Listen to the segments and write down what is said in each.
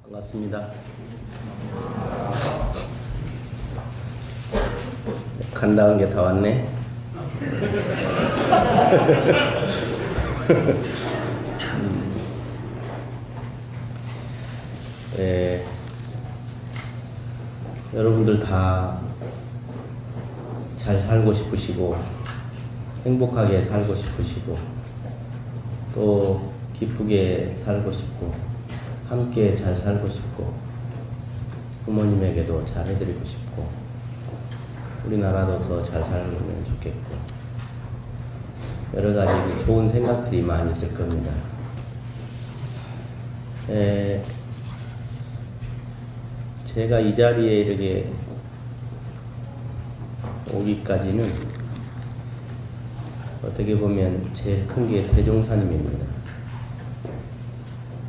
반갑습니다. 간다는 게 다 왔네. 여러분들 다 잘 살고 싶으시고 행복하게 살고 싶으시고 또 기쁘게 살고 싶고 함께 잘 살고 싶고 부모님에게도 잘 해드리고 싶고 우리나라도 더 잘 살면 좋겠고 여러 가지 좋은 생각들이 많이 있을 겁니다. 제가 이 자리에 이렇게 오기까지는 어떻게 보면 제일 큰 게 대종사님입니다.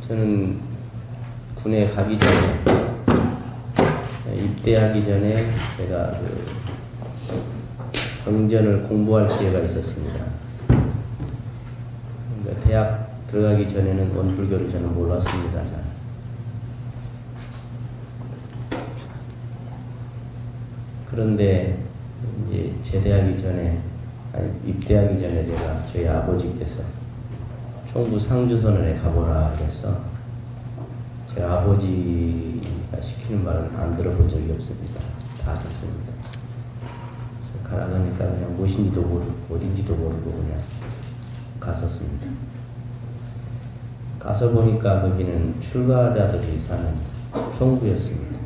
저는 군에 가기 전에 입대하기 전에 제가 경전을 공부할 기회가 있었습니다. 그러니까 대학 들어가기 전에는 원불교를 저는 몰랐습니다. 잘. 그런데 이제 제대하기 전에 입대하기 전에 제가 저희 아버지께서 총부 상주선언에 가보라 그래서 제 아버지가 시키는 말은 안 들어본 적이 없습니다. 다 듣습니다. 가라 하니까 그냥 무엇인지도 모르고 어딘지도 모르고 그냥 갔었습니다. 가서 보니까 거기는 출가자들이 사는 총부였습니다.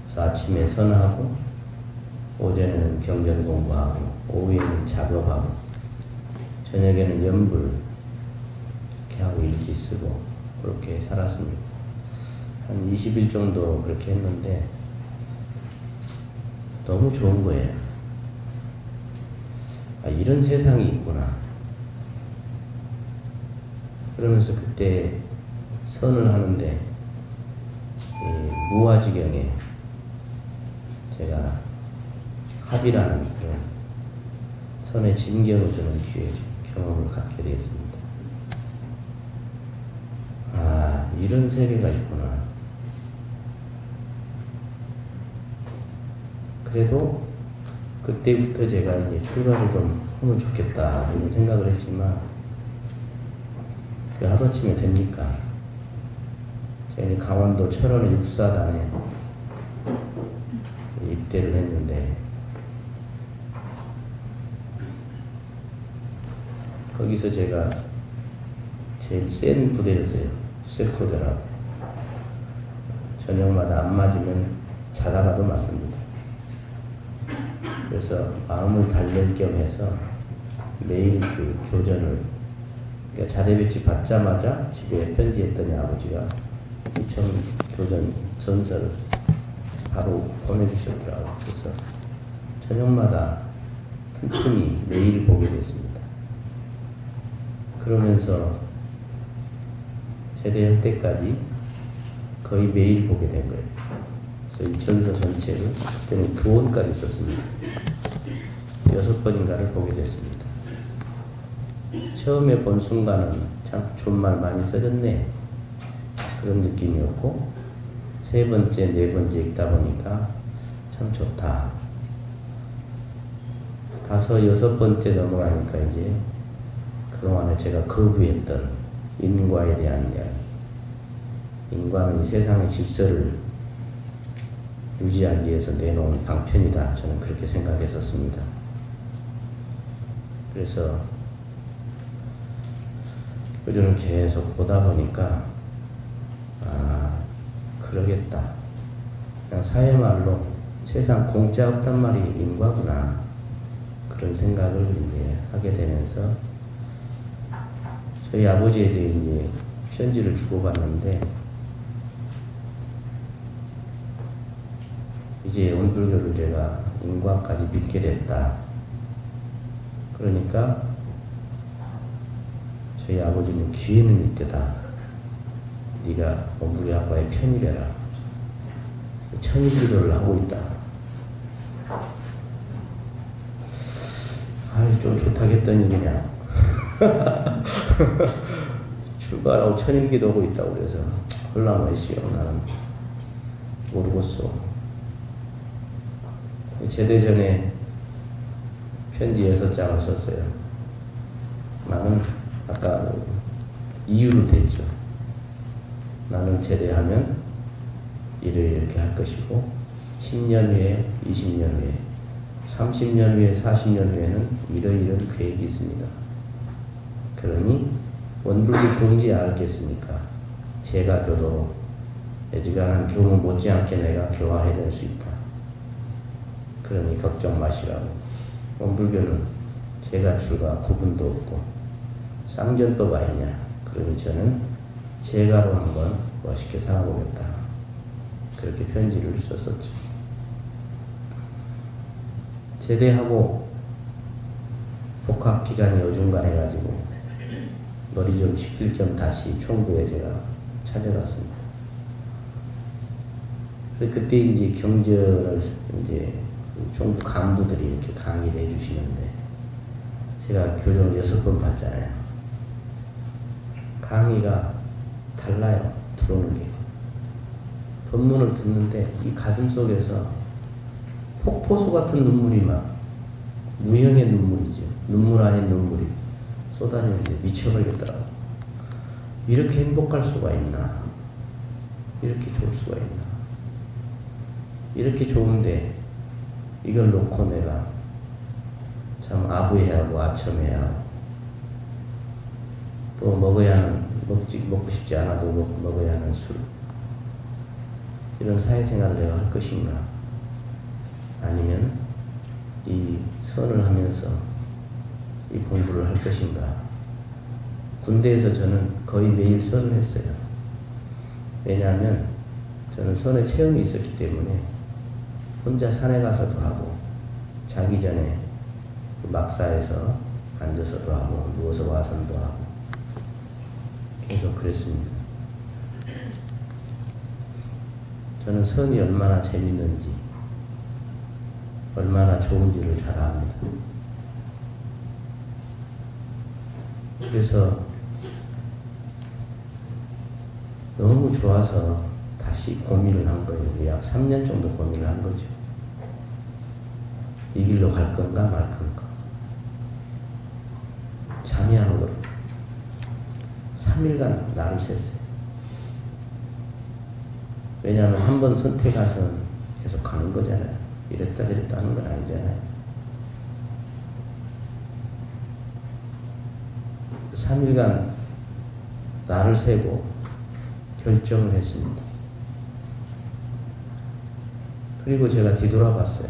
그래서 아침에 선하고 오전에는 경전 공부하고 오후에는 작업하고 저녁에는 연불 이렇게 하고 일기 쓰고 그렇게 살았습니다. 한 20일 정도 그렇게 했는데 너무 좋은 거예요. 아, 이런 세상이 있구나. 그러면서 그때 선을 하는데 무아지경에 제가 합이라는 그런 선의 진경을 저는 경험을 갖게 되었습니다. 아, 이런 세계가 있구나. 그래도 그때부터 제가 이제 출가를 좀 하면 좋겠다 이런 생각을 했지만 그 하루아침에 됩니까? 제가 이제 강원도 철원의 육사단에 입대를 했는데 거기서 제가 제일 센 부대였어요. 수색소대라고. 저녁마다 안 맞으면 자다가도 맞습니다. 그래서 마음을 달랠 겸 해서 매일 그 교전을 그러니까 자대배치 받자마자 집에 편지했더니 아버지가 이천 교전 전설을 바로 보내주셨더라고요. 그래서 저녁마다 틈틈이 매일 보게 됐습니다. 그러면서 제대할 때까지 거의 매일 보게 된 거예요. 그래서 이 전서 전체를 그때는 교원까지 썼습니다. 6번인가를 보게 됐습니다. 처음에 본 순간은 참 좋은 말 많이 써졌네 그런 느낌이었고 세 번째, 네 번째 읽다 보니까 참 좋다. 다섯, 여섯 번째 넘어가니까 이제 그동안에 제가 거부했던 인과에 대한 이야기. 인과는 이 세상의 질서를 유지하기 위해서 내놓은 방편이다. 저는 그렇게 생각했었습니다. 그래서 요즘은 계속 보다 보니까 아, 그러겠다. 그냥 사회말로 세상 공짜 없단 말이 인과구나. 그런 생각을 이제 하게 되면서 저희 아버지에게 이제 편지를 주고받는데 이제 원불교를 제가 인과까지 믿게 됐다. 그러니까 저희 아버지는 기회는 이때다. 네가 원불교 아빠의 편이 되라. 천일기도를 하고 있다. 아이 좀 좋다겠더니 그냥 출가라고 천일기도 하고 있다고 그래서 헐라마이시요. 나는 모르겠어. 제대 전에 편지 6장을 썼어요. 나는 아까 이유를 댔죠. 나는 제대하면 이렇게 할 것이고 10년 후에, 20년 후에, 30년 후에, 40년 후에는 이런 계획이 있습니다. 그러니 원불교 좋은지 알겠습니까? 제가 교도 애지간한 교무 못지않게 내가 교화해낼 수 있다. 그러니 걱정 마시라고. 원불교는 제가 출가 구분도 없고 쌍전법 아니냐. 그러니 저는 제가로 한번 멋있게 살아보겠다. 그렇게 편지를 썼었죠. 제대하고 복학 기간이 어중간해가지고 머리 좀 식힐 겸 다시 총부에 제가 찾아갔습니다. 그때 이제 경전을 이제 총부 간부들이 이렇게 강의를 해주시는데 제가 교정을 6번 받잖아요. 강의가 달라요. 들어오는 게. 법문을 듣는데 이 가슴 속에서 폭포수 같은 눈물이 막 무형의 눈물이죠. 눈물 아닌 눈물이 쏟아지는데 미쳐버리겠더라고. 이렇게 행복할 수가 있나? 이렇게 좋을 수가 있나? 이렇게 좋은데 이걸 놓고 내가 참 아부해야 하고 아첨해야 하고 또 먹어야 하는 먹고 싶지 않아도 먹어야 하는 술 이런 사회생활을 내가 할 것인가? 아니면 이 선을 하면서 이 공부를 할 것인가? 군대에서 저는 거의 매일 선을 했어요. 왜냐하면 저는 선의 체험이 있었기 때문에 혼자 산에 가서도 하고 자기 전에 막사에서 앉아서도 하고 누워서 와선도 하고 계속 그랬습니다. 저는 선이 얼마나 재밌는지 얼마나 좋은지를 잘 압니다. 그래서 너무 좋아서 다시 고민을 한 거예요. 약 3년 정도 고민을 한 거죠. 이 길로 갈 건가 말 건가. 잠이 안 오더라고요. 3일간 나를 샜어요. 왜냐하면 한 번 선택해서 계속 가는 거잖아요. 이랬다 저랬다 하는 건 아니잖아요. 3일간 나를 세고 결정을 했습니다. 그리고 제가 뒤돌아봤어요.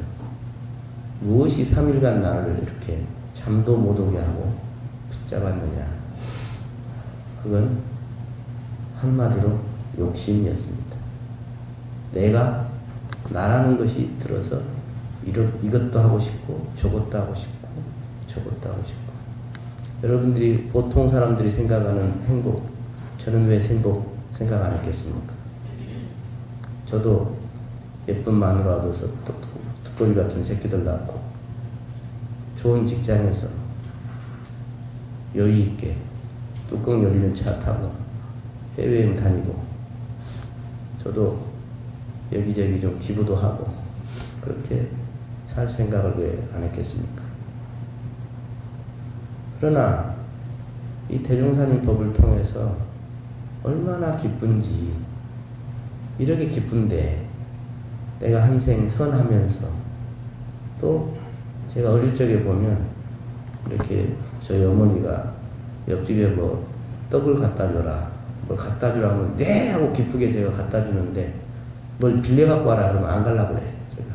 무엇이 3일간 나를 이렇게 잠도 못 오게 하고 붙잡았느냐. 그건 한마디로 욕심이었습니다. 내가 나라는 것이 들어서 이것도 하고 싶고 저것도 하고 싶고 저것도 하고 싶고 여러분들이 보통 사람들이 생각하는 행복 저는 왜 행복 생각 안 했겠습니까? 저도 예쁜 마누라 얻어서 뚝돌이 같은 새끼들 낳고 좋은 직장에서 여유 있게 뚜껑 열리는 차 타고 해외여행 다니고 저도 여기저기 좀 기부도 하고 그렇게 살 생각을 왜 안 했겠습니까? 그러나 이 대종사님 법을 통해서 얼마나 기쁜지 이렇게 기쁜데 내가 한생 선하면서 또 제가 어릴 적에 보면 이렇게 저희 어머니가 옆집에 뭐 떡을 갖다 줘라 뭘 갖다 주라면 네 하고 기쁘게 제가 갖다 주는데 뭘 빌려 갖고 와라 그러면 안 가려고 그래 제가.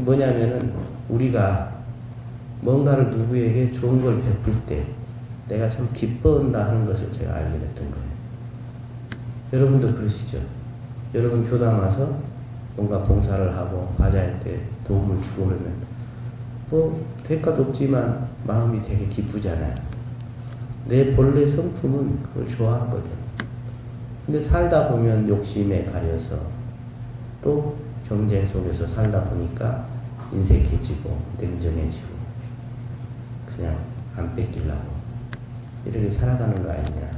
뭐냐면은 우리가 뭔가를 누구에게 좋은 걸 베풀 때 내가 참 기뻐한다 하는 것을 제가 알게 됐던 거예요. 여러분도 그러시죠? 여러분 교당 와서 뭔가 봉사를 하고 과자할 때 도움을 주고 그러면 뭐 대가도 없지만 마음이 되게 기쁘잖아요. 내 본래 성품은 그걸 좋아하거든. 근데 살다 보면 욕심에 가려서 또 경쟁 속에서 살다 보니까 인색해지고 냉정해지고 그냥 안 뺏기려고 이렇게 살아가는 거 아니냐.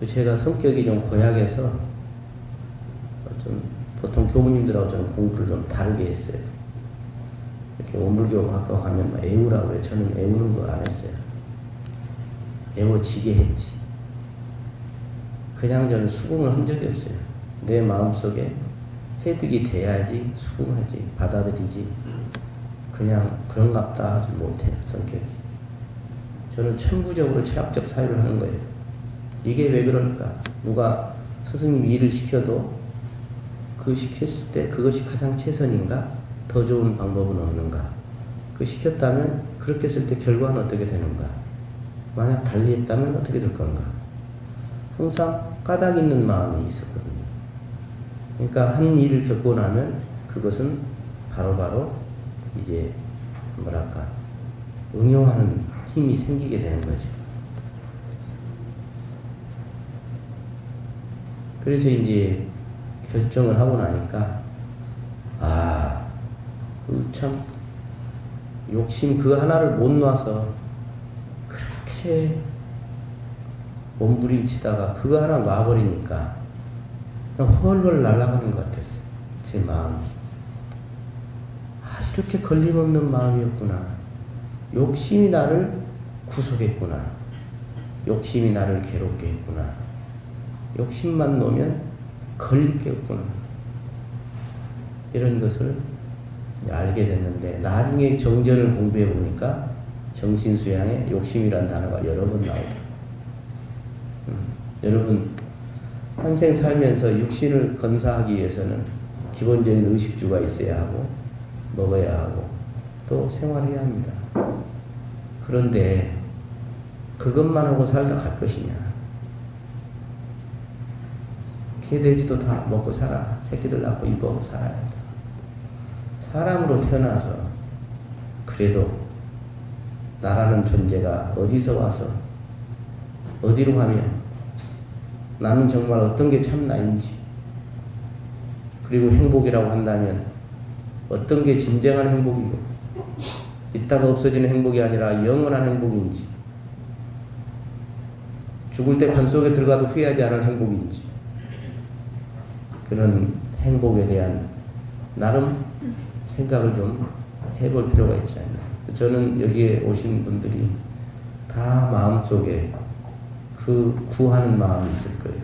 제가 성격이 좀 고약해서 좀 보통 교무님들하고 저는 공부를 좀 다르게 했어요. 이렇게 원불교 학교 가면 뭐 애우라고 그래요. 저는 애우는 거 안 했어요. 애워지게 했지. 그냥 저는 수긍을 한 적이 없어요. 내 마음속에 해득이 돼야지 수긍하지, 받아들이지. 그냥 그런갑다 하지 못해요, 성격이. 저는 천부적으로 철학적 사유를 하는 거예요. 이게 왜 그럴까? 누가 스승님이 일을 시켜도 그 시켰을 때 그것이 가장 최선인가? 더 좋은 방법은 없는가? 그 시켰다면 그렇게 했을 때 결과는 어떻게 되는가? 만약 달리 했다면 어떻게 될 건가? 항상 까닭 있는 마음이 있었거든요. 그러니까 한 일을 겪고 나면 그것은 바로바로 이제 뭐랄까 응용하는 힘이 생기게 되는 거죠. 그래서 이제 결정을 하고 나니까 참 욕심 그 하나를 못 놔서 그렇게 몸부림치다가 그거 하나 놔버리니까 그냥 헐헐 날아가는 것 같았어요. 제 마음이. 이렇게 걸림없는 마음이었구나. 욕심이 나를 구속했구나. 욕심이 나를 괴롭게 했구나. 욕심만 놓으면 걸릴 게 없구나. 이런 것을 알게 됐는데 나중에 정전을 공부해 보니까 정신수양에 욕심이란 단어가 여러 번 나오더라고요. 여러분 한생 살면서 육신을 건사하기 위해서는 기본적인 의식주가 있어야 하고 먹어야 하고 또 생활해야 합니다. 그런데 그것만 하고 살다 갈 것이냐. 개, 돼지도 다 먹고 살아. 새끼들 낳고 입어 살아야 한다. 사람으로 태어나서 그래도 나라는 존재가 어디서 와서 어디로 가며 나는 정말 어떤 게 참 나인지 그리고 행복이라고 한다면 어떤 게 진정한 행복이고 있다가 없어지는 행복이 아니라 영원한 행복인지 죽을 때 관 속에 들어가도 후회하지 않을 행복인지 그런 행복에 대한 나름 생각을 좀 해볼 필요가 있지 않나. 저는 여기에 오신 분들이 다 마음속에 그 구하는 마음이 있을 거예요.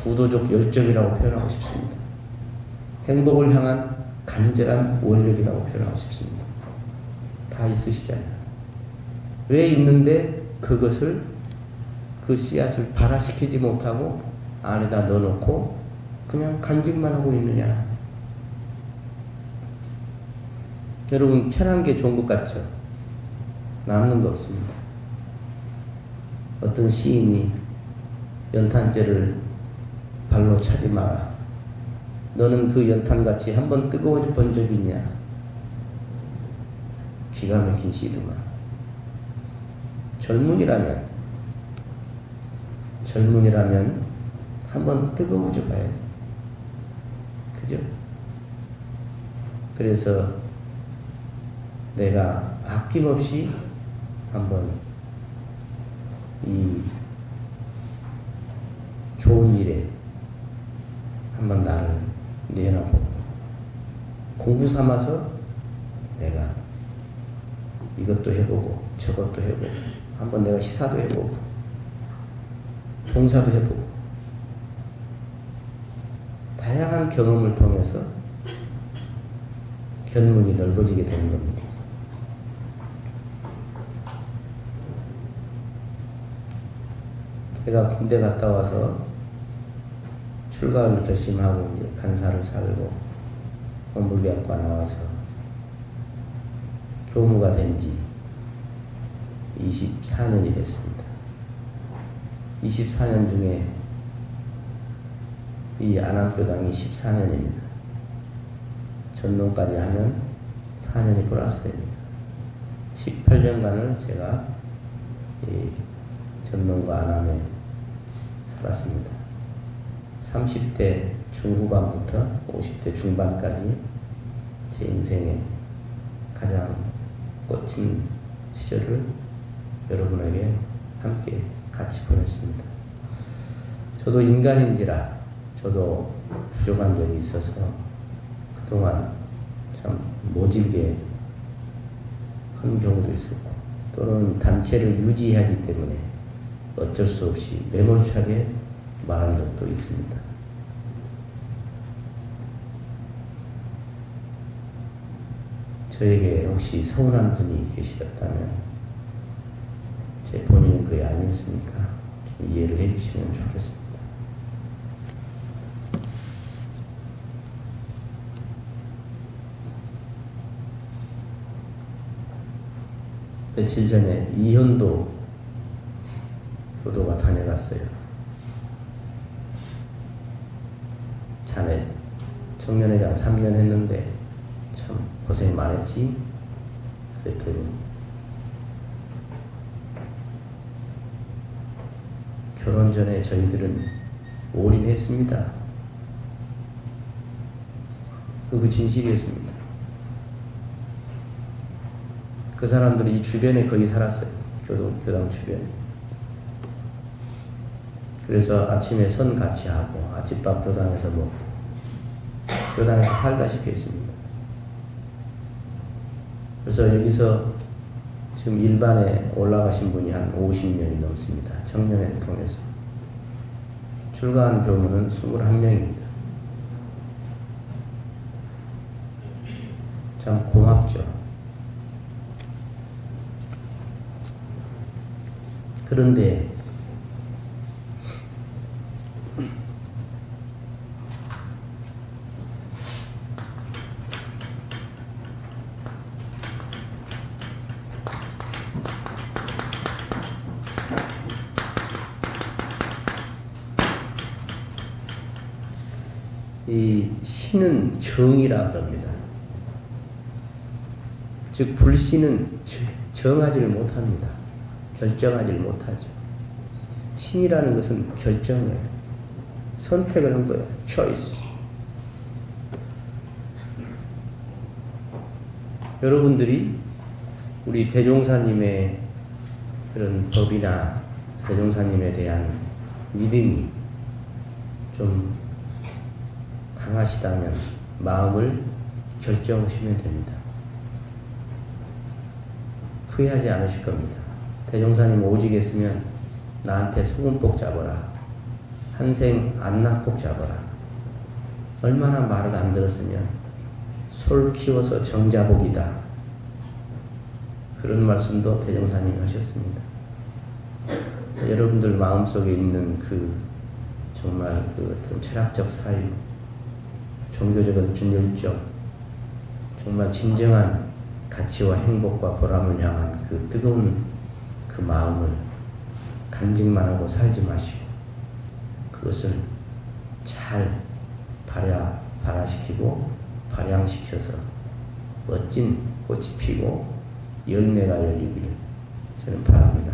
구도적 열정이라고 표현하고 싶습니다. 행복을 향한 간절한 원력이라고 표현하고 싶습니다. 다 있으시잖아요. 왜 있는데 그것을 그 씨앗을 발화시키지 못하고 안에다 넣어놓고 그냥 간직만 하고 있느냐. 여러분 편한 게 좋은 것 같죠? 남는 거 없습니다. 어떤 시인이 연탄재를 발로 차지 마라. 너는 그 연탄같이 한번 뜨거워져 본 적이 있냐? 기가 막힌 시더만. 젊은이라면 한번 뜨거워져 봐야지. 그죠? 그래서 내가 아낌없이 한번 이 좋은 일에 한번 나를 내놔보고 공부 삼아서 내가 이것도 해보고 저것도 해보고 한번 내가 시사도 해보고 봉사도 해보고 다양한 경험을 통해서 견문이 넓어지게 되는 겁니다. 제가 군대 갔다 와서 출가를 결심하고 이제 간사를 살고 원불교학과 나와서 교무가 된 지 24년이 됐습니다. 24년 중에 이 안암교당이 14년입니다. 전농까지 하면 4년이 플러스 됩니다. 18년간을 제가 이 전농과 안암에 살았습니다. 30대 중후반부터 50대 중반까지 제 인생의 가장 꽃인 시절을 여러분에게 함께 같이 보냈습니다. 저도 인간인지라 저도 부족한 점이 있어서 그동안 참 모질게 한 경우도 있었고, 또는 단체를 유지하기 때문에 어쩔 수 없이 매몰차게 말한 적도 있습니다. 저에게 혹시 서운한 분이 계시다면 제 본인은 그게 아니었으니까 좀 이해를 해주시면 좋겠습니다. 며칠 전에 이현도 교도가 다녀갔어요. 자네 청년회장 3년 했는데 참 고생 많았지? 그랬더니 결혼 전에 저희들은 올인했습니다. 그 진실이었습니다. 그 사람들이 이 주변에 거의 살았어요. 교당 주변에. 그래서 아침에 선 같이 하고 아침밥 교당에서 먹고 교당에서 살다시피 했습니다. 그래서 여기서 지금 일반에 올라가신 분이 한 50명이 넘습니다. 청년회를 통해서. 출가한 교무는 21명입니다. 참 고맙죠. 그런데 이 신은 정이라 그럽니다. 즉 불신은 정하지를 못합니다. 결정하지를 못하죠. 신이라는 것은 결정이에요. 선택을 한 거예요. choice. 여러분들이 우리 대종사님의 그런 법이나 대종사님에 대한 믿음이 좀 강하시다면 마음을 결정하시면 됩니다. 후회하지 않으실 겁니다. 대종사님 오직 했으면 나한테 소금복 잡아라. 한생 안락복 잡아라. 얼마나 말을 안 들었으면 솔 키워서 정자복이다. 그런 말씀도 대종사님이 하셨습니다. 여러분들 마음속에 있는 그 정말 그 어떤 철학적 사유, 종교적 어떤 열정, 정말 진정한 가치와 행복과 보람을 향한 그 뜨거운 그 마음을 간직만 하고 살지 마시고 그것을 잘 발화시키고 발양시켜서 멋진 꽃이 피고 열매가 열리기를 저는 바랍니다.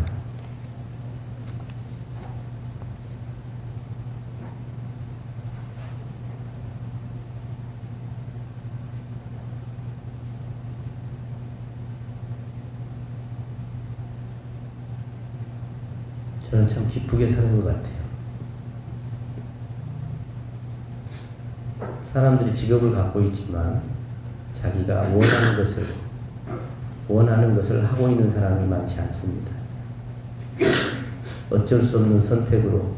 저는 참 기쁘게 사는 것 같아요. 사람들이 직업을 갖고 있지만 자기가 원하는 것을 하고 있는 사람이 많지 않습니다. 어쩔 수 없는 선택으로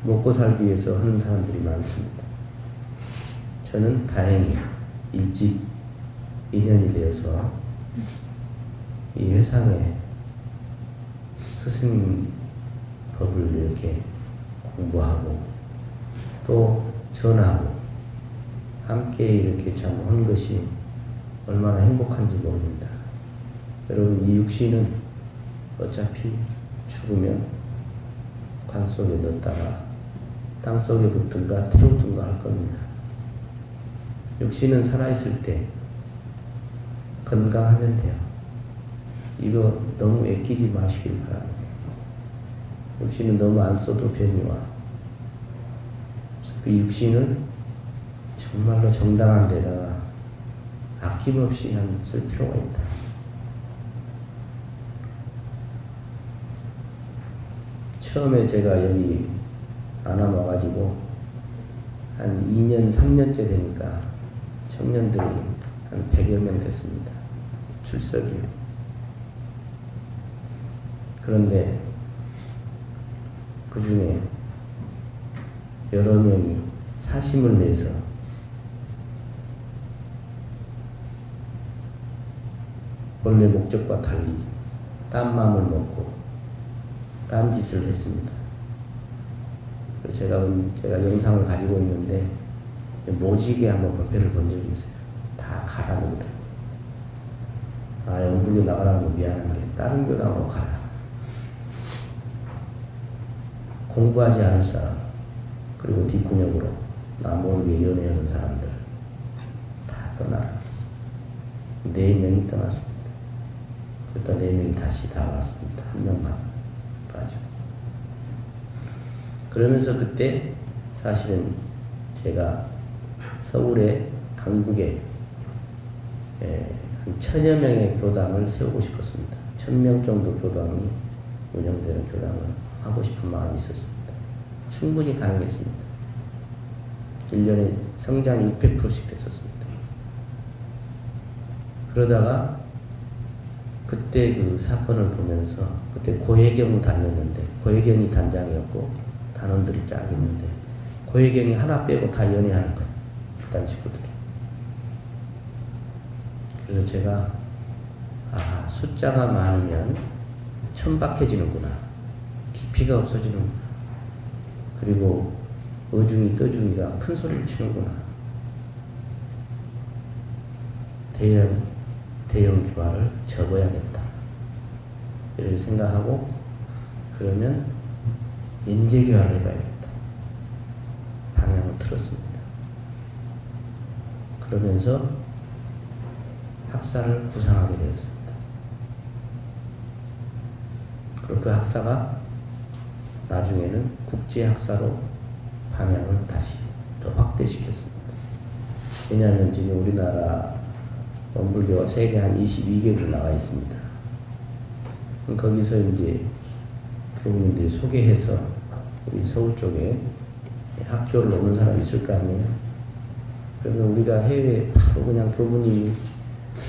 먹고 살기 위해서 하는 사람들이 많습니다. 저는 다행히 일찍 인연이 되어서 이 회상에 스승님 법을 이렇게 공부하고 또 전하고 함께 이렇게 참 한 것이 얼마나 행복한지 모릅니다. 여러분, 이 육신은 어차피 죽으면 관 속에 넣었다가 땅 속에 붙든가 태우든가 할 겁니다. 육신은 살아있을 때 건강하면 돼요. 이거 너무 애끼지 마시길 바랍니다. 육신은 너무 안 써도 병이 와. 그 육신을 정말로 정당한 데다가 아낌없이 쓸 필요가 있다. 처음에 제가 여기 안 와가지고 한 2년, 3년째 되니까 청년들이 한 100여 명 됐습니다. 출석이요. 그런데 그 중에 여러 명이 사심을 내서 원래 목적과 달리 딴 마음을 먹고 딴 짓을 했습니다. 제가 영상을 가지고 있는데 모지게 한번 법회를 본 적이 있어요. 다 가라는 거다. 영불교 나가라는 거 미안한데 다른 교 나가고 가라. 공부하지 않을 사람, 그리고 뒷구녕으로 나 모르게 연애하는 사람들 다 떠나라. 4명이 떠났습니다. 그러다 4명이 다시 다 왔습니다. 한 명만 빠지고. 그러면서 그때 사실은 제가 서울의 강북에 한 1000여 명의 교당을 세우고 싶었습니다. 1000명 정도 교당이 운영되는 교당을 하고 싶은 마음이 있었습니다. 충분히 가능했습니다. 1년에 성장이 600%씩 됐었습니다. 그러다가 그때 그 사건을 보면서 그때 고혜경을 다녔는데 고혜경이 단장이었고 단원들이 쫙 있는데 고혜경이 하나 빼고 다 연애하는 거예요. 일단 식구들이. 그래서 제가 숫자가 많으면 천박해지는구나. 깊이가 없어지는구나. 그리고 어중이 떠중이가 큰 소리를 치는구나. 대형 규화를 접어야겠다. 이렇게 생각하고 그러면 인재교화를 해봐야겠다. 방향을 틀었습니다. 그러면서 학사를 구상하게 되었습니다. 그리고 그 학사가 나중에는 국제학사로 방향을 다시 더 확대시켰습니다. 왜냐하면 지금 우리나라 원불교가 세계 한 22개국 나와 있습니다. 거기서 이제 교우님들이 소개해서 우리 서울 쪽에 학교를 오는 사람이 있을 거 아니에요. 그러면 우리가 해외에 바로 그냥 교부님이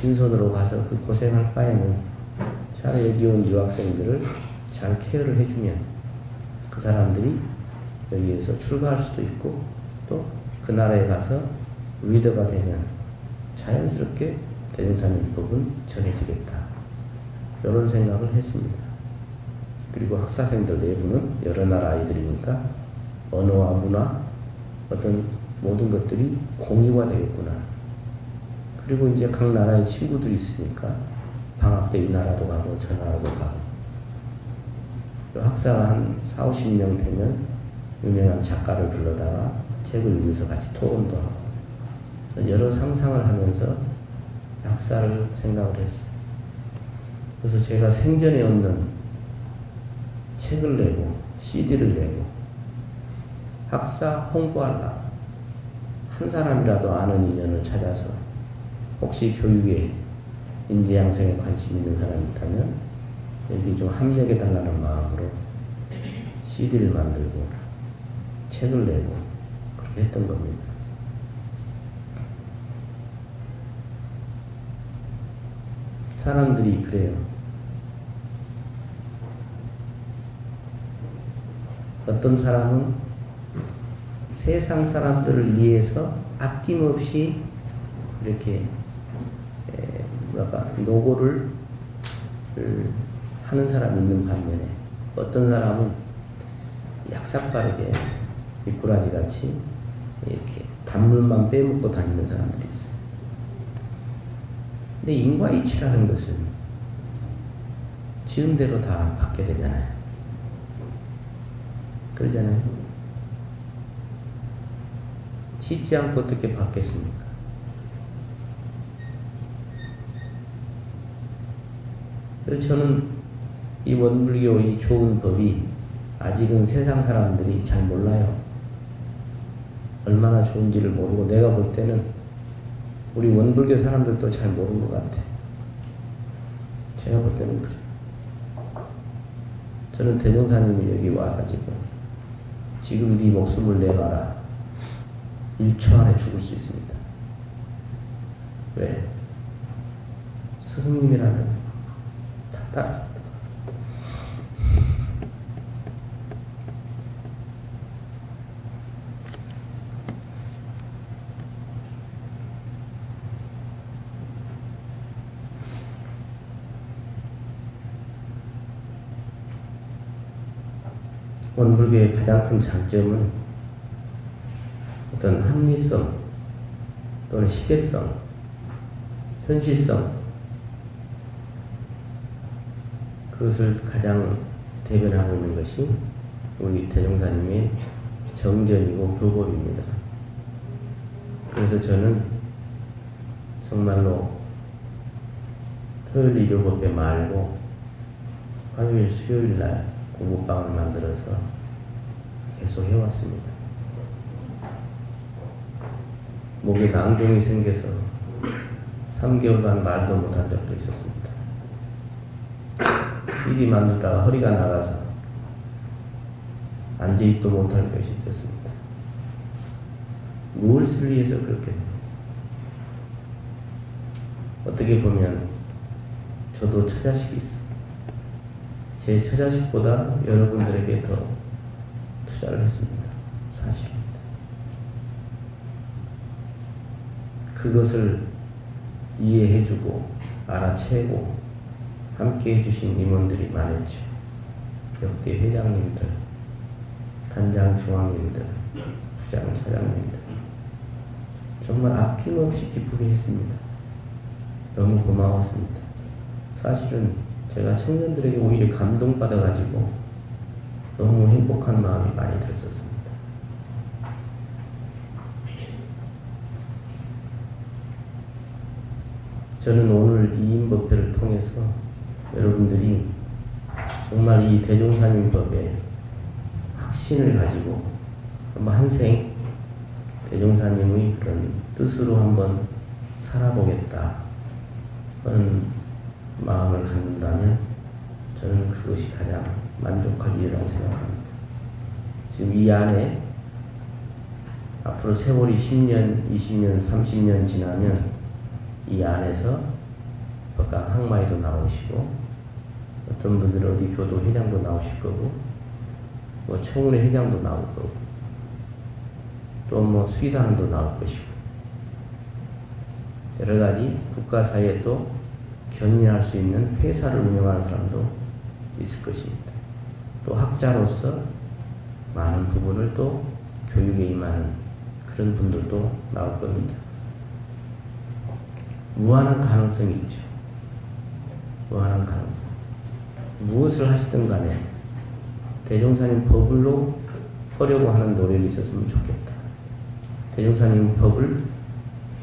빈손으로 가서 그 고생할 바에는 차라리 여기 온 유학생들을 잘 케어를 해주면 그 사람들이 여기에서 출가할 수도 있고 또 그 나라에 가서 리더가 되면 자연스럽게 대종사님 법은 전해지겠다. 이런 생각을 했습니다. 그리고 학사생들 내부는 여러 나라 아이들이니까 언어와 문화, 어떤 모든 것들이 공유가 되겠구나. 그리고 이제 각 나라의 친구들이 있으니까 방학 때 이 나라도 가고 저 나라도 가고. 학사가 한 40-50명 되면 유명한 작가를 불러다가 책을 읽어서 같이 토론도 하고. 여러 상상을 하면서 학사를 생각을 했어요. 그래서 제가 생전에 없는 책을 내고 CD를 내고 학사 홍보하려고 한 사람이라도 아는 인연을 찾아서 혹시 교육에 인재 양성에 관심 있는 사람이 있다면 여기 좀 합력해 달라는 마음으로 CD를 만들고 책을 내고 그렇게 했던 겁니다. 사람들이 그래요. 어떤 사람은 세상 사람들을 위해서 아낌없이 이렇게 노고를 하는 사람이 있는 반면에 어떤 사람은 약삭빠르게 미꾸라지같이 이렇게 단물만 빼먹고 다니는 사람들이 있어요. 근데 인과이치라는 것은 지은 대로 다 받게 되잖아요. 그러잖아요. 짓지 않고 어떻게 받겠습니까? 그래서 저는 이 원불교 이 좋은 법이 아직은 세상 사람들이 잘 몰라요. 얼마나 좋은지를 모르고 내가 볼 때는 우리 원불교 사람들도 잘 모르는 것 같아. 제가 볼 때는 그래요. 저는 대종사님이 여기 와가지고 지금 네 목숨을 내놔라. 1초 안에 죽을 수 있습니다. 왜? 스승님이라면 다 따라. 원불교의 가장 큰 장점은 어떤 합리성 또는 시대성, 현실성, 그것을 가장 대변하고 있는 것이 우리 대종사님의 정전이고 교법입니다. 그래서 저는 정말로 토요일 일요법회 말고 화요일 수요일 날 공부방을 만들어서 계속 해왔습니다. 목에 낭종이 생겨서 3개월간 말도 못한 적도 있었습니다. CD 만들다가 허리가 나가서 앉아있도 못할 것이 됐습니다. 무엇을 위해서 그렇게 어떻게 보면 저도 처자식이 있어. 제 처자식보다 여러분들에게 더 투자를 했습니다. 사실입니다. 그것을 이해해주고 알아채고 함께 해주신 임원들이 많았죠. 역대 회장님들, 단장 중앙님들, 부장 차장님들 정말 아낌없이 기쁘게 했습니다. 너무 고마웠습니다. 사실은 제가 청년들에게 오히려 감동받아가지고 너무 행복한 마음이 많이 들었었습니다. 저는 오늘 이 임법회를 통해서 여러분들이 정말 이 대종사님 법에 확신을 가지고 한번 한생 대종사님의 그런 뜻으로 한번 살아보겠다 하는 마음을 갖는다면 저는 그것이 가장 만족할 일이라고 생각합니다. 지금 이 안에 앞으로 세월이 10년, 20년, 30년 지나면 이 안에서 법강 항마에도 나오시고 어떤 분들은 어디 교도 회장도 나오실 거고 뭐 청운회 회장도 나올 거고 또 뭐 수의사님도 나올 것이고 여러 가지 국가 사회에 또 견인할 수 있는 회사를 운영하는 사람도 있을 것입니다. 또 학자로서 많은 부분을 또 교육에 임하는 그런 분들도 나올 겁니다. 무한한 가능성이 있죠. 무한한 가능성. 무엇을 하시든 간에 대종사님 법을로 하려고 하는 노력이 있었으면 좋겠다. 대종사님 법을,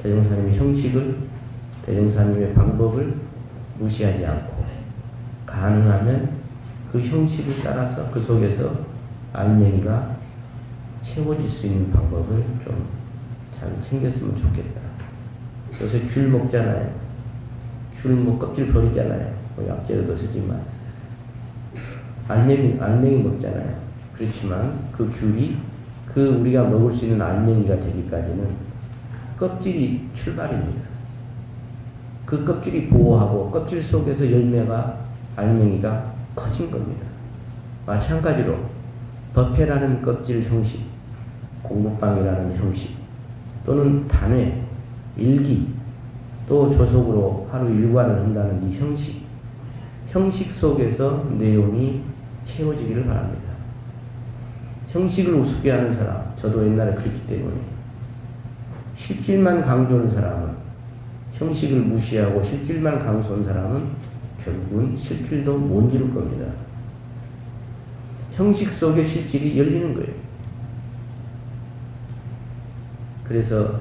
대종사님의 형식을, 대종사님의 방법을 무시하지 않고 가능하면 그 형식을 따라서 그 속에서 알맹이가 채워질 수 있는 방법을 좀 잘 챙겼으면 좋겠다. 요새 귤 먹잖아요. 귤 뭐 껍질 버리잖아요. 뭐 약재로도 쓰지만 알맹이 먹잖아요. 그렇지만 그 귤이 그 우리가 먹을 수 있는 알맹이가 되기까지는 껍질이 출발입니다. 그 껍질이 보호하고 껍질 속에서 열매가 알맹이가 커진 겁니다. 마찬가지로 법회라는 껍질 형식, 공부방이라는 형식 또는 단회, 일기 또 조속으로 하루 일과를 한다는 이 형식 속에서 내용이 채워지기를 바랍니다. 형식을 우습게 하는 사람, 저도 옛날에 그랬기 때문에 실질만 강조하는 사람은 형식을 무시하고 실질만 강조하는 사람은 결국은 실질도 못 이룰 겁니다. 형식 속에 실질이 열리는 거예요. 그래서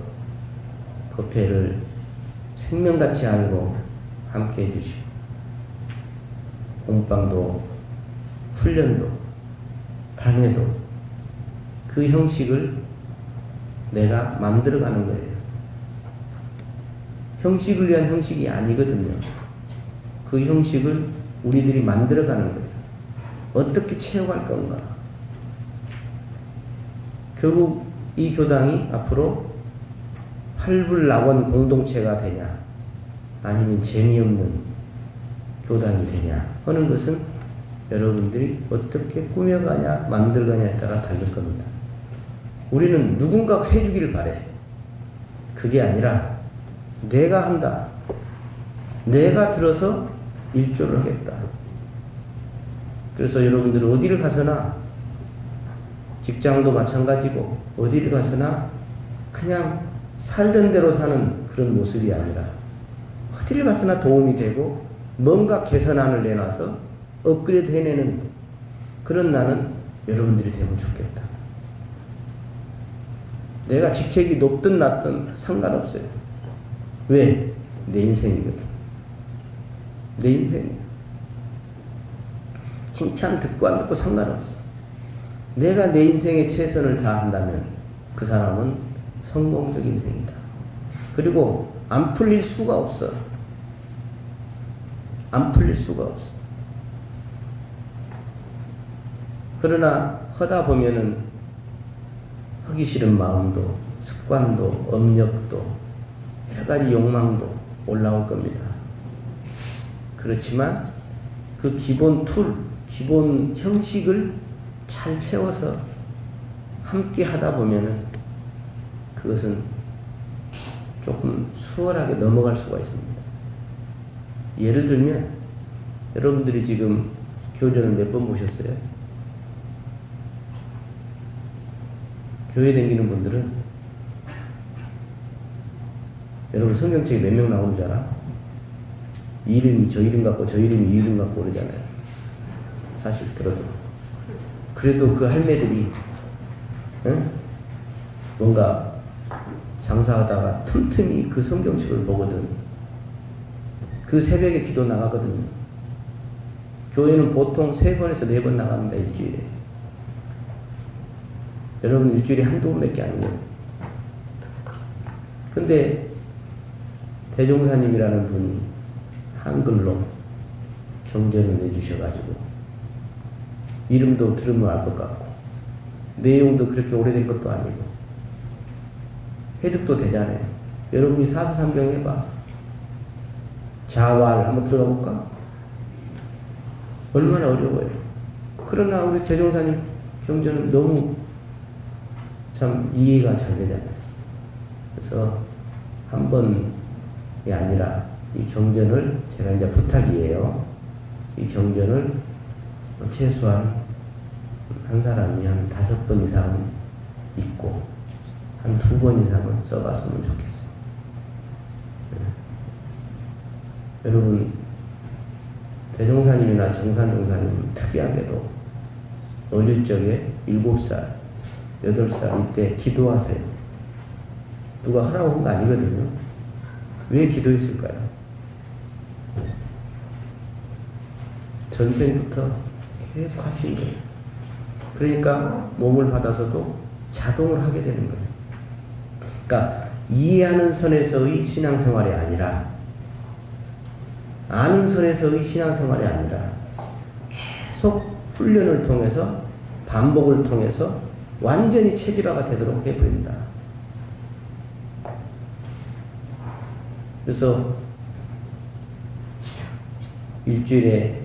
법회를 생명같이 알고 함께 해주시고 공방도 훈련도 단회도 그 형식을 내가 만들어가는 거예요. 형식을 위한 형식이 아니거든요. 그 형식을 우리들이 만들어가는 거예요. 어떻게 채워갈 건가? 결국 이 교당이 앞으로 활불낙원 공동체가 되냐, 아니면 재미없는 교당이 되냐 하는 것은 여러분들이 어떻게 꾸며가냐, 만들가냐에 따라 다를 겁니다. 우리는 누군가가 해주기를 바래. 그게 아니라 내가 한다. 내가 들어서 일조를 하겠다. 그래서 여러분들은 어디를 가서나, 직장도 마찬가지고 어디를 가서나 그냥 살던 대로 사는 그런 모습이 아니라 어디를 가서나 도움이 되고 뭔가 개선안을 내놔서 업그레이드 해내는 그런 나는 여러분들이 되면 좋겠다. 내가 직책이 높든 낮든 상관없어요. 왜? 내 인생이거든. 내 인생이야. 칭찬 듣고 안 듣고 상관없어. 내가 내 인생에 최선을 다한다면 그 사람은 성공적 인생이다. 그리고 안 풀릴 수가 없어. 안 풀릴 수가 없어. 그러나 하다 보면은 하기 싫은 마음도, 습관도, 업력도, 여러 가지 욕망도 올라올 겁니다. 그렇지만 그 기본 툴, 기본 형식을 잘 채워서 함께 하다 보면은 그것은 조금 수월하게 넘어갈 수가 있습니다. 예를 들면 여러분들이 지금 교전을 몇 번 보셨어요? 교회 다니는 분들은 여러분 성경책에 몇 명 나오는 줄 알아? 이 이름이 저 이름 같고 저 이름이 이 이름 같고 그러잖아요. 사실 들어도. 그래도 그 할매들이 응? 뭔가 장사하다가 틈틈이 그 성경책을 보거든. 그 새벽에 기도 나가거든요. 교회는 보통 3번에서 4번 나갑니다. 일주일에. 여러분 일주일에 한두 번밖에 아니거든요. 근데 대종사님이라는 분이 한글로 경전을 내주셔가지고 이름도 들으면 알 것 같고 내용도 그렇게 오래된 것도 아니고 해득도 되잖아요. 여러분이 사서삼경 해봐. 자활 한번 들어가 볼까? 얼마나 어려워요. 그러나 우리 대종사님 경전은 너무 참 이해가 잘 되잖아요. 그래서 한 번이 아니라 이 경전을 제가 이제 부탁이에요. 이 경전을 최소한 한 사람이 한 5번 이상은 읽고 한 2번 이상은 써봤으면 좋겠어요. 네. 여러분 대종사님이나 정산종사님은 특이하게도 어릴 적에 7살, 8살 이때 기도하세요. 누가 하라고 한 거 아니거든요. 왜 기도했을까요? 전생부터 계속 하신 거예요. 그러니까 몸을 받아서도 자동으로 하게 되는 거예요. 그러니까 이해하는 선에서의 신앙생활이 아니라 아는 선에서의 신앙생활이 아니라 계속 훈련을 통해서 반복을 통해서 완전히 체질화가 되도록 해버린다. 그래서 일주일에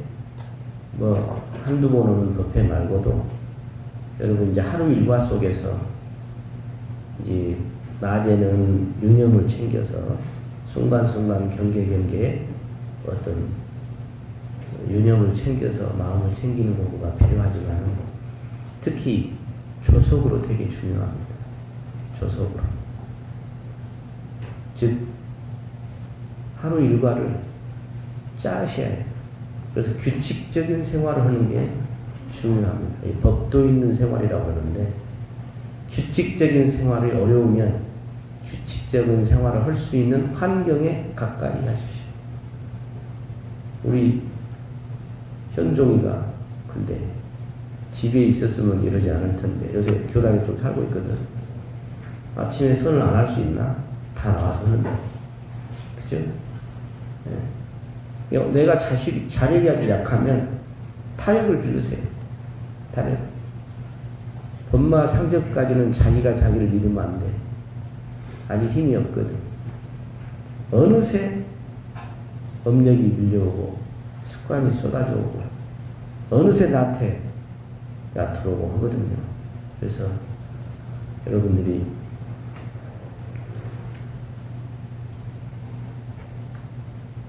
뭐 한두 번 오는 법회 말고도 여러분 이제 하루 일과 속에서 이제 낮에는 유념을 챙겨서 순간순간 경계에 어떤 유념을 챙겨서 마음을 챙기는 공부가 필요하지만 특히 조속으로 되게 중요합니다. 조속으로. 즉 하루 일과를 짜셔야 해요. 그래서 규칙적인 생활을 하는 게 중요합니다. 이 법도 있는 생활이라고 하는데 규칙적인 생활이 어려우면 규칙적인 생활을 할 수 있는 환경에 가까이 하십시오. 우리 현종이가 근데 집에 있었으면 이러지 않을 텐데 요새 교당에 좀 살고 있거든. 아침에 선을 안 할 수 있나? 다 나와서 하는데. 그죠? 네. 내가 자력이 아주 약하면 타력을 빌리세요. 타력. 엄마 상접까지는 자기가 자기를 믿으면 안 돼. 아직 힘이 없거든. 어느새 업력이 밀려오고 습관이 쏟아져 오고 어느새 나한테 들어오고 하거든요. 그래서 여러분들이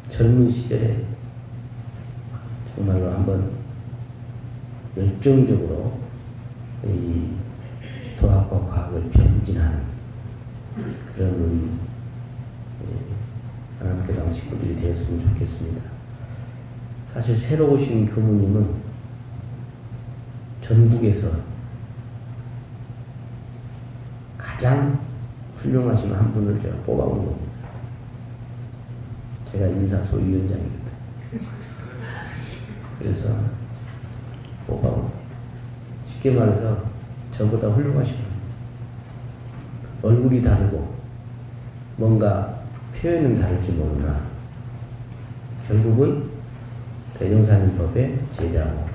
젊은 시절에 정말로 한번 열정적으로 이 도학과 과학을 변진하는 그런 우리 하나님교당 식구들이 되었으면 좋겠습니다. 사실 새로 오신 교무님은 전국에서 가장 훌륭하신 한 분을 제가 뽑아온 겁니다. 제가 인사소위원장이거든. 그래서 뽑아온. 쉽게 말해서 저보다 훌륭하신 분. 얼굴이 다르고 뭔가 표현은 다를지 모르나 결국은 대종사님법의 제자고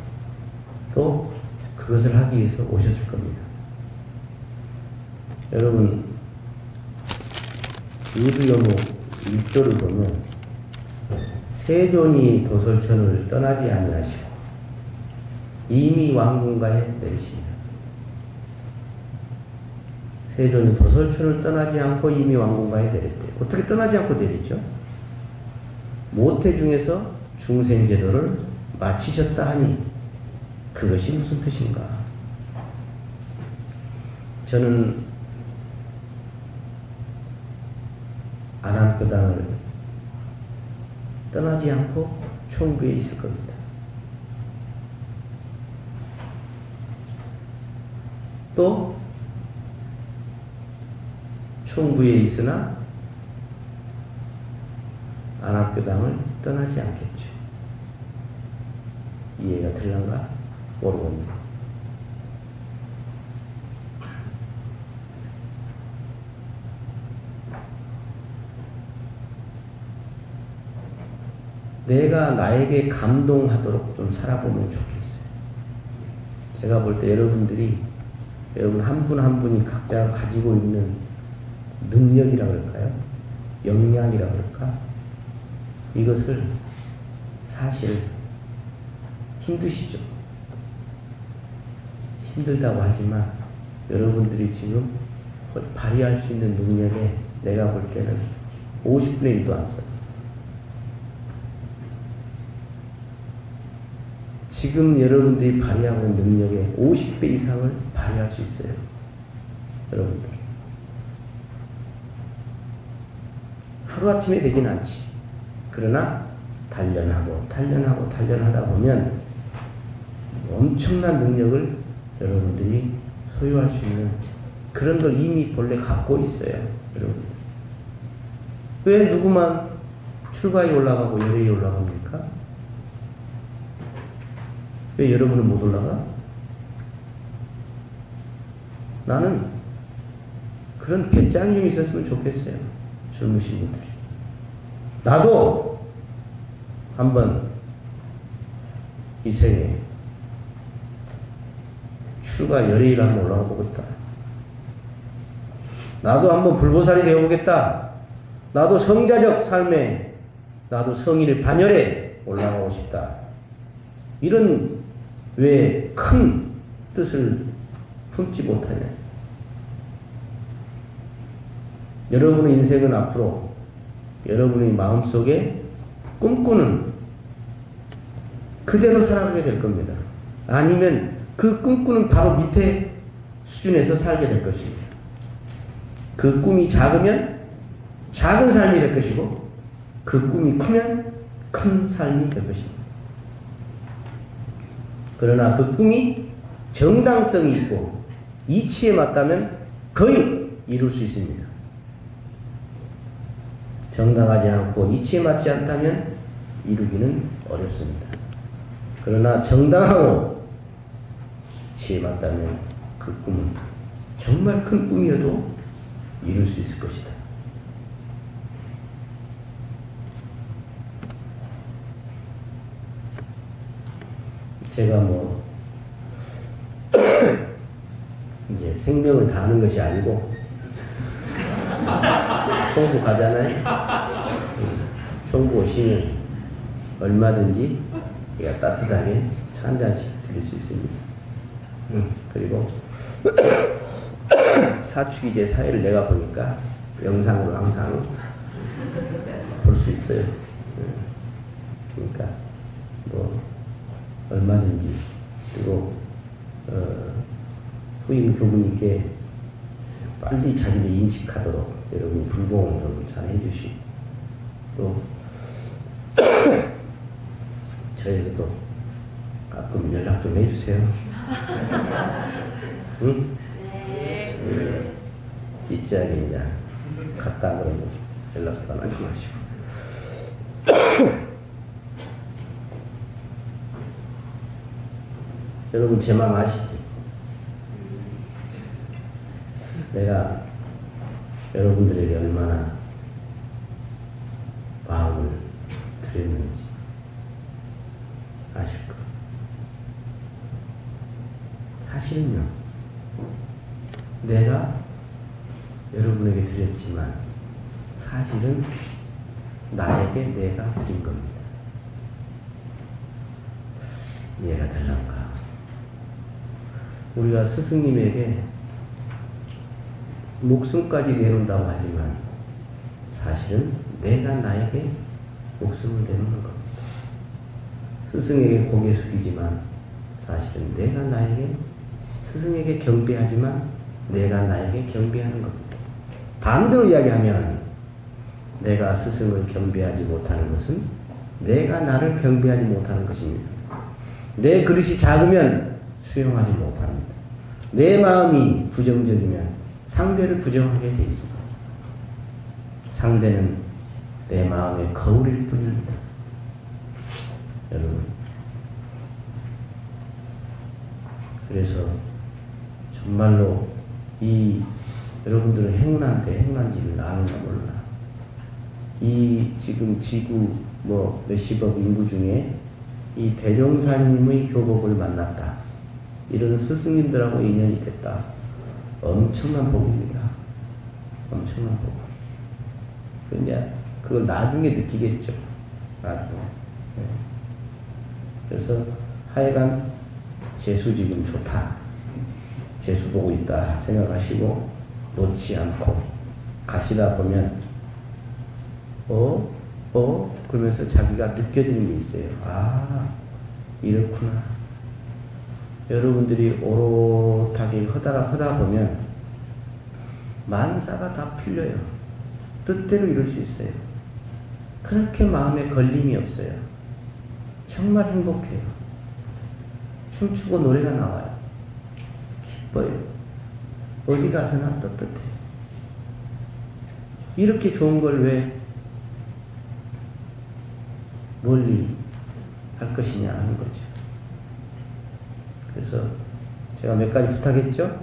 또 그것을 하기 위해서 오셨을 겁니다. 여러분 유두여목 1조를 보면 세존이 도솔천을 떠나지 아니하시고 이미 왕궁가에 내리시니라. 세존이 도솔천을 떠나지 않고 이미 왕궁가에 내렸대. 어떻게 떠나지 않고 내리죠? 모태 중에서 중생제도를 마치셨다 하니 그것이 무슨 뜻인가? 저는 아람교당을 떠나지 않고 총부에 있을 겁니다. 또 총부에 있으나 아랍교당을 떠나지 않겠죠. 이해가 되려는가 모르겠네요. 내가 나에게 감동하도록 좀 살아보면 좋겠어요. 제가 볼 때 여러분들이 여러분 한 분 한 분이 각자 가지고 있는 능력이라 그럴까요? 역량이라 그럴까? 이것을 사실 힘드시죠. 힘들다고 하지만 여러분들이 지금 발휘할 수 있는 능력에 내가 볼 때는 50분의 1도 안 써요. 지금 여러분들이 발휘하고 있는 능력의 50배 이상을 발휘할 수 있어요. 여러분들. 하루아침에 되긴 않지. 그러나 단련하다 보면 엄청난 능력을 여러분들이 소유할 수 있는 그런 걸 이미 본래 갖고 있어요. 여러분들. 왜 누구만 출가에 올라가고 열애에 올라갑니까? 왜 여러분은 못 올라가? 나는 그런 배짱이 좀 있었으면 좋겠어요. 젊으신 분들이. 나도 한번 이 생에 출가 열애일 한번 올라가 보겠다. 나도 한번 불보살이 되어보겠다. 나도 성자적 삶에 나도 성인의 반열에 올라가고 싶다. 이런 왜 큰 뜻을 품지 못하냐. 여러분의 인생은 앞으로 여러분의 마음속에 꿈꾸는 그대로 살아가게 될 겁니다. 아니면 그 꿈꾸는 바로 밑에 수준에서 살게 될 것입니다. 그 꿈이 작으면 작은 삶이 될 것이고 그 꿈이 크면 큰 삶이 될 것입니다. 그러나 그 꿈이 정당성이 있고 이치에 맞다면 거의 이룰 수 있습니다. 정당하지 않고 이치에 맞지 않다면 이루기는 어렵습니다. 그러나 정당하고 이치에 맞다면 그 꿈은 정말 큰 꿈이어도 이룰 수 있을 것이다. 제가 생명을 다하는 것이 아니고 총부 가잖아요. 총부 오시면 얼마든지 우리가 따뜻하게 차 한 잔씩 드릴 수 있습니다. 그리고 사축이제 사회를 내가 보니까 영상으로 항상 볼 수 있어요. 그러니까 뭐 얼마든지. 그리고 후임 교부님께 빨리 자기를 인식하도록 여러분이 불봉을 좀 잘 해주시고 또 저에게도 가끔 연락 좀 해주세요. 응? 네. 찌찌하게 이제 갔다 그러면 연락도 안 하지 마시고. 여러분 제 마음 아시지? 내가 여러분들에게 얼마나 마음을 드렸는지 아실 거예요. 사실은요, 내가 여러분에게 드렸지만 사실은 나에게 내가 드린 겁니다. 이해가 될란가? 우리가 스승님에게 목숨까지 내놓는다고 하지만 사실은 내가 나에게 목숨을 내놓는 겁니다. 스승에게 고개 숙이지만 사실은 내가 나에게 스승에게 경배하지만 내가 나에게 경배하는 겁니다. 반대로 이야기하면 내가 스승을 경배하지 못하는 것은 내가 나를 경배하지 못하는 것입니다. 내 그릇이 작으면 수용하지 못합니다. 내 마음이 부정적이면 상대를 부정하게 되어 있습니다. 상대는 내 마음의 거울일 뿐입니다. 여러분, 그래서 정말로 이 여러분들은 행운한테 행운한지를 아는가 몰라. 이 지금 지구 뭐 몇십억 인구 중에 이 대종사님의 교법을 만났다. 이런 스승님들하고 인연이 됐다. 엄청난 복입니다. 엄청난 복. 근데 그걸 나중에 느끼겠죠. 나중에. 네. 그래서 하여간 재수 지금 좋다. 재수 보고 있다 생각하시고 놓지 않고 가시다 보면 그러면서 자기가 느껴지는 게 있어요. 아, 이렇구나. 여러분들이 오롯하게 하다 보면 만사가 다 풀려요. 뜻대로 이룰 수 있어요. 그렇게 마음에 걸림이 없어요. 정말 행복해요. 춤추고 노래가 나와요. 기뻐요. 어디 가서나 떳떳해요. 이렇게 좋은 걸 왜 멀리 할 것이냐 하는 거죠. 그래서 제가 몇 가지 부탁했죠.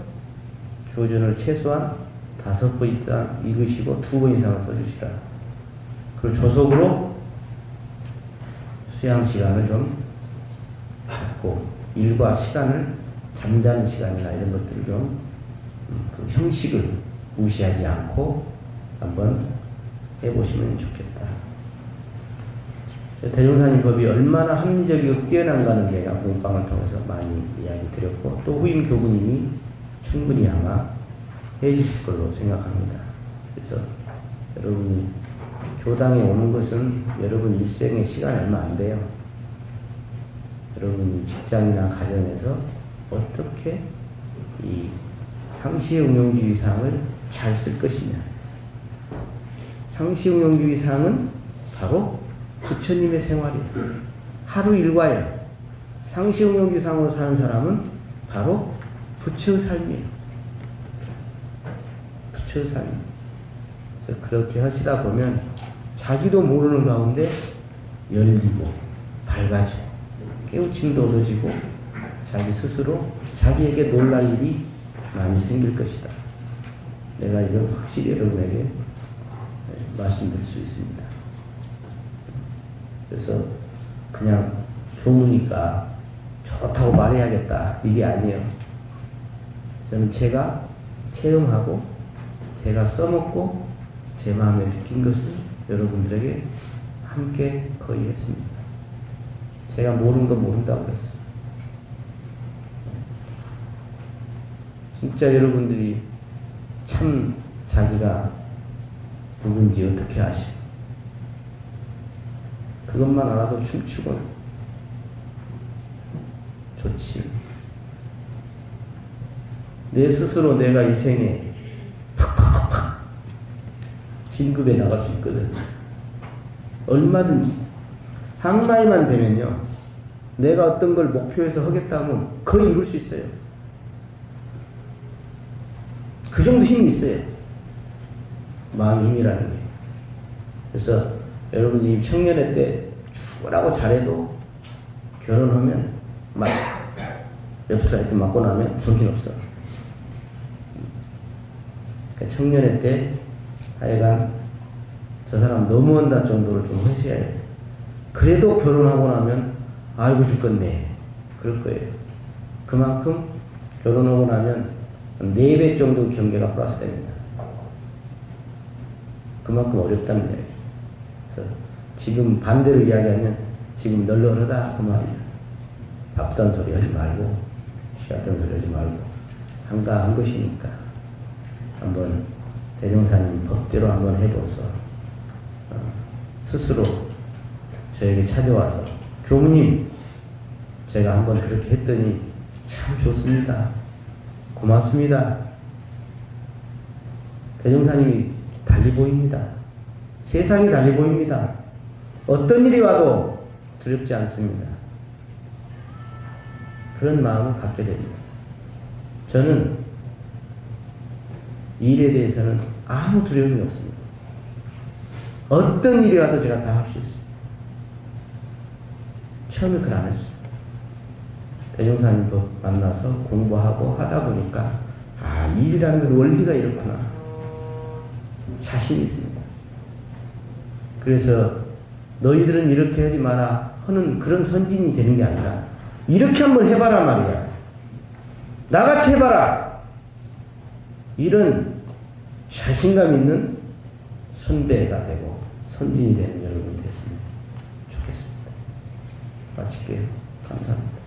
교전을 최소한 5번 이상 읽으시고 2번 이상은 써주시라. 그리고 조속으로 수양 시간을 좀 갖고 일과 시간을 잠자는 시간이나 이런 것들을 좀 그 형식을 무시하지 않고 한번 해보시면 좋겠다. 대종사님 법이 얼마나 합리적이고 뛰어난가는 제가 공방을 통해서 많이 이야기 드렸고 또 후임 교부님이 충분히 아마 해주실 걸로 생각합니다. 그래서 여러분이 교당에 오는 것은 여러분 일생의 시간 얼마 안 돼요. 여러분이 직장이나 가정에서 어떻게 이 상시응용주의상을 잘 쓸 것이냐. 상시응용주의상은 바로 부처님의 생활이에요. 하루 일과예요. 상시응용주의상으로 사는 사람은 바로 부처의 삶이에요. 부처의 삶이에요. 그래서 그렇게 하시다 보면 자기도 모르는 가운데 열리고 밝아지고 깨우침도 얻어지고 자기 스스로 자기에게 놀랄 일이 많이 생길 것이다. 내가 이걸 확실히 여러분에게 말씀드릴 수 있습니다. 그래서 그냥 좋으니까 좋다고 말해야겠다 이게 아니에요. 저는 제가 체험하고 제가 써먹고 제 마음에 느낀 것을 여러분들에게 함께 거의 했습니다. 제가 모르는 거 모른다고 그랬어요. 진짜 여러분들이 참 자기가 누군지 어떻게 아시오? 그것만 알아도 춤추곤 좋지. 내 스스로 내가 이 생에 팍팍팍팍 진급에 나갈 수 있거든. 얼마든지. 한 나이만 되면요, 내가 어떤 걸 목표해서 하겠다 하면 거의 이룰 수 있어요. 그 정도 힘이 있어요. 마음 힘이라는 게. 그래서 여러분들이 청년회 때 죽으라고 잘해도 결혼하면 막 레프트라이트 맞고 나면 정신없어. 그러니까 청년회 때 하여간 저 사람 너무한다 정도를 좀 하셔야 해요. 그래도 결혼하고 나면 아이고 죽겠네 그럴 거예요. 그만큼 결혼하고 나면 4배 정도 경계가 플러스 됩니다. 그만큼 어렵다는 얘기예요. 그래서 지금 반대로 이야기하면 지금 널널하다 그 말이에요. 바쁘다는 소리 하지 말고 쉬었다는 소리 하지 말고 한가한 것이니까 한번 대종사님 법대로 한번 해보소. 스스로 저에게 찾아와서 교무님 제가 한번 그렇게 했더니 참 좋습니다. 고맙습니다. 대종사님이 달리 보입니다. 세상이 달리 보입니다. 어떤 일이 와도 두렵지 않습니다. 그런 마음을 갖게 됩니다. 저는 일에 대해서는 아무 두려움이 없습니다. 어떤 일이 와도 제가 다 할 수 있습니다. 처음에 그걸 안 했어요. 대종사님 법 만나서 공부하고 하다 보니까 아, 일이라는 건 원리가 이렇구나. 자신이 있습니다. 그래서 너희들은 이렇게 하지 마라 하는 그런 선진이 되는 게 아니라 이렇게 한번 해봐라 말이야. 나같이 해봐라. 이런 자신감 있는 선배가 되고 선진이 되는 여러분이 됐으면 좋겠습니다. 마칠게요. 감사합니다.